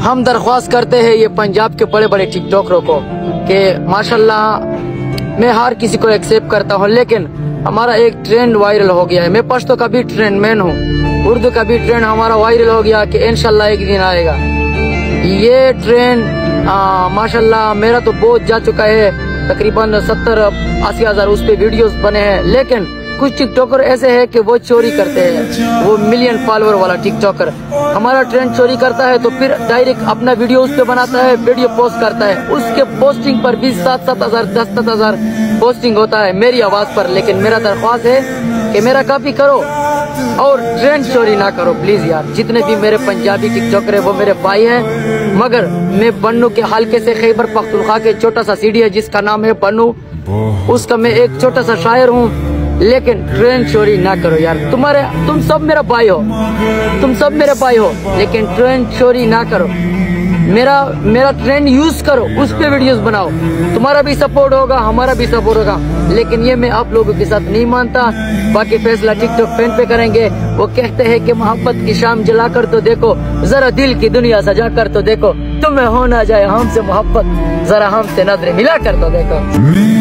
हम दरख्वास्त करते हैं ये पंजाब के बड़े बड़े टिकटॉकरों को कि माशाल्लाह मैं हर किसी को एक्सेप्ट करता हूँ, लेकिन हमारा एक ट्रेंड वायरल हो गया है। मैं पश्तो का भी ट्रेंड मैन हूँ, उर्दू का भी ट्रेंड हमारा वायरल हो गया कि इंशाल्लाह एक दिन आएगा। ये ट्रेंड माशाल्लाह मेरा तो बहुत जा चुका है, तकरीबन 70-80 हजार उस पे वीडियोस बने हैं। लेकिन कुछ टिकटॉकर ऐसे हैं कि वो चोरी करते हैं, वो मिलियन फॉलोअर वाला टिकटॉकर हमारा ट्रेंड चोरी करता है, तो फिर डायरेक्ट अपना वीडियो उस पे बनाता है, वीडियो पोस्ट करता है। उसके पोस्टिंग पर 20-7 हजार 10 हजार पोस्टिंग होता है मेरी आवाज पर। लेकिन मेरा दरख्वास्त है कि मेरा कॉपी करो और ट्रेंड चोरी ना करो प्लीज यार। जितने भी मेरे पंजाबी टिकटॉकर है वो मेरे भाई हैं, मगर मैं बन्नू के हल्के से खैबर पख्तूनख्वा के छोटा सा सीडी है जिसका नाम है बन्नू, उसका मैं एक छोटा सा शायर हूँ। लेकिन ट्रेंड चोरी ना करो यार, तुम सब मेरा भाई हो, तुम सब मेरे भाई हो, लेकिन ट्रेंड चोरी ना करो। मेरा ट्रेंड यूज करो, उस पे वीडियोस बनाओ, तुम्हारा भी सपोर्ट होगा, हमारा भी सपोर्ट होगा। लेकिन ये मैं आप लोगों के साथ नहीं मानता। बाकी फैसला टिकटॉक फैन पे करेंगे। वो कहते हैं कि मोहब्बत की शाम जला कर तो देखो, जरा दिल की दुनिया सजा कर तो देखो, तुम्हें हो ना जाए हमसे मोहब्बत, जरा हमसे नजरें मिला कर तो देखो।